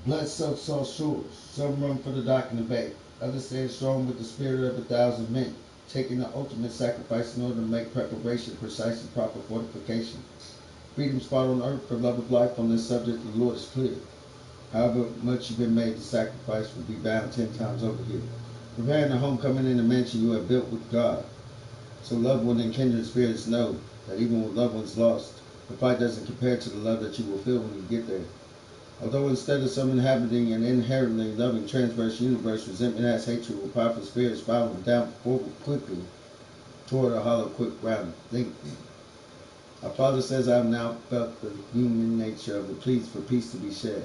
Blood-soaked salt shores, some run for the dock and the bay. Others stand strong with the spirit of 1,000 men, taking the ultimate sacrifice in order to make preparation, precise and proper fortification. Freedom's spot on earth for love of life on this subject, the Lord is clear. However much you've been made to sacrifice will be bound 10 times over here. Preparing the homecoming in the mansion you have built with God. So loved one and kindred spirits know that even with loved ones lost, the fight doesn't compare to the love that you will feel when you get there. Although instead of some inhabiting an inherently loving transverse universe, resentment has hatred with powerful spirits following down forward quickly toward a hollow, quick ground thinking. Our Father says, I have now felt the human nature of the pleas for peace to be shed.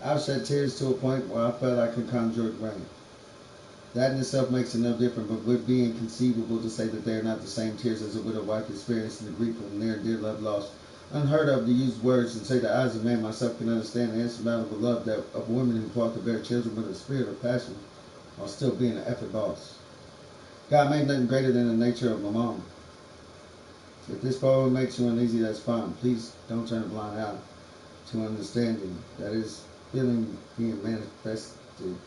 I've shed tears to a point where I felt I could conjure it rain. That in itself makes it no different, but would be inconceivable to say that they are not the same tears as a widow wife experiencing the grief of near and dear love lost. Unheard of to use words and say the eyes of man myself can understand the insurmountable love that of women who fought to bear children with a spirit of passion while still being an effort boss. God made nothing greater than the nature of my mom. If this poem makes you uneasy, that's fine. Please don't turn a blind eye to understanding that is feeling being manifested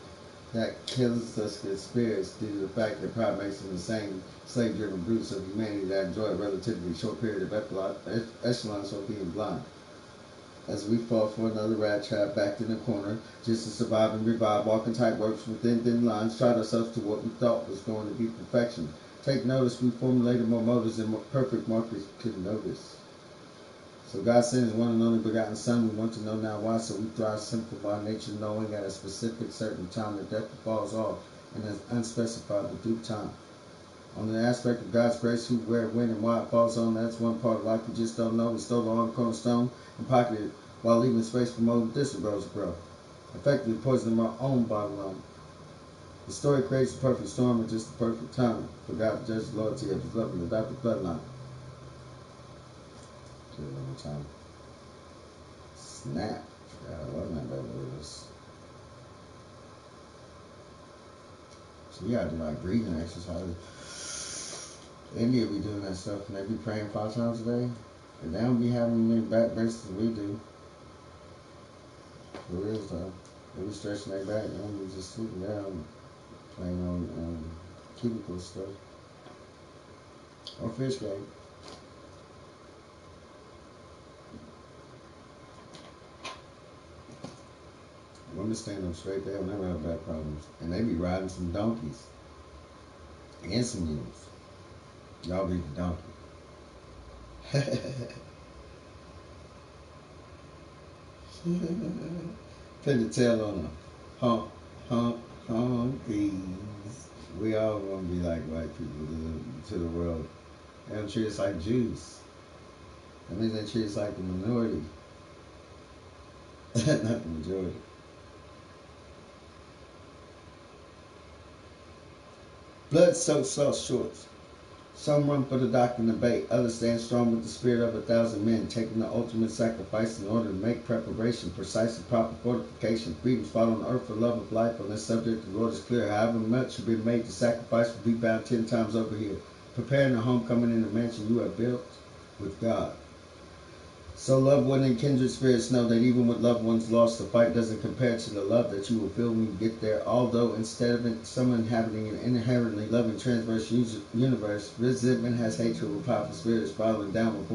that kills us good spirits due to the fact that pride makes them the same slave-driven brutes of humanity that enjoy a relatively short period of echelons or being blind. As we fall for another rat trap backed in the corner, just to survive and revive, walking tight ropes within thin lines, tried ourselves to what we thought was going to be perfection. Take notice, we formulated more motives than more perfect markers could notice. So God sent His one and only begotten Son. We want to know now why, so we thrive simple by nature, knowing at a specific certain time that death falls off in an unspecified but due time. On the aspect of God's grace, who, where, when, and why it falls on, that's one part of life we just don't know. We stole the on cornerstone and pocketed it while leaving space for more disarose to grow, effectively poisoning our own bottom line. The story creates the perfect storm at just the perfect time for God to judge the loyalty of His loving adopted bloodline. One more time. Snap. What that was. So you gotta do like breathing exercises. India be doing that stuff and they be praying 5 times a day. And they don't be having many back braces as we do. For real though. They be stretching their back. They don't be just sitting down playing on cubicle stuff. Or fish game. Women stand up straight, they'll never have back problems. And they be riding some donkeys. And some mules. Y'all be the donkey. Put the tail on them. Honkies. We all gonna be like white people to the world. They don't treat us like Jews. That means they treat us like the minority. Not the majority. Blood-soaked salt shorts. Some run for the dock and the bait. Others stand strong with the spirit of 1,000 men, taking the ultimate sacrifice in order to make preparation, precise and proper fortification. Freedom's fought on earth for love of life. On this subject, the Lord is clear. However much you've been made to sacrifice will be bound 10 times over here. Preparing the homecoming in the mansion you have built with God. So loved one and kindred spirits know that even with loved ones lost, the fight doesn't compare to the love that you will feel when you get there. Although instead of some inhabiting an inherently loving transverse universe, resentment has hatred with powerful spirits following downward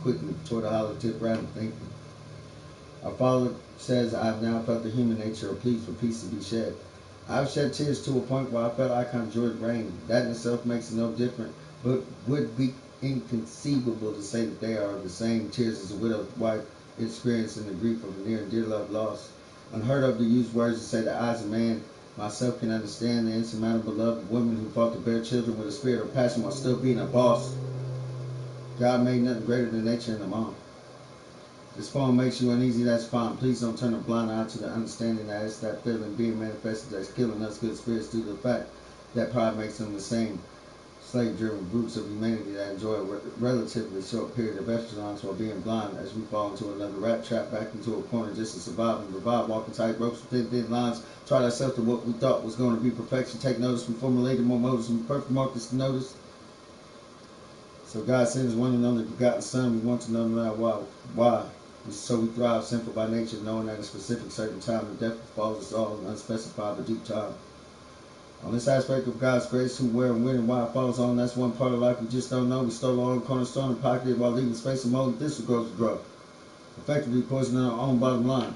quickly toward a hollow tip ground of thinking. Our Father says, I have now felt the human nature of pleas for peace to be shed. I've shed tears to a point where I felt I conjured rain. That in itself makes it no different, but would be inconceivable to say that they are the same tears as a widowed wife experiencing the grief of a near and dear love lost. Unheard of to use words to say the eyes of man myself can understand the insurmountable love of women who fought to bear children with a spirit of passion while still being a boss. God made nothing greater than nature and the mom. This poem makes you uneasy, that's fine. Please don't turn a blind eye to the understanding that it's that feeling being manifested that's killing us good spirits due to the fact that pride makes them the same slave-driven brutes of humanity that enjoy a relatively short period of echelons while being blind as we fall into another rat trap back into a corner just to survive and revive, walking tight ropes with thin lines, tried ourselves to what we thought was going to be perfection. Take notice, we formulated more motives and perfect markers to notice. So God sent His one and only begotten Son. We want to know now why. So we thrive, sinful by nature, knowing at a specific certain time and death befalls us all in unspecified but deep time. On this aspect of God's grace, who, where, and when, and why it falls on, that's one part of life we just don't know. We stole our own cornerstone and pocketed while leaving space and molded thistle grows to grow, effectively poisoning our own bottom line.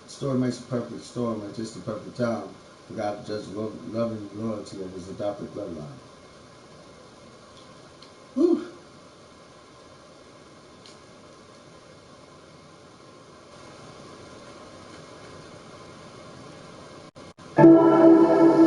The story makes a perfect storm at just the perfect time for God to judge the loving loyalty of his adopted bloodline.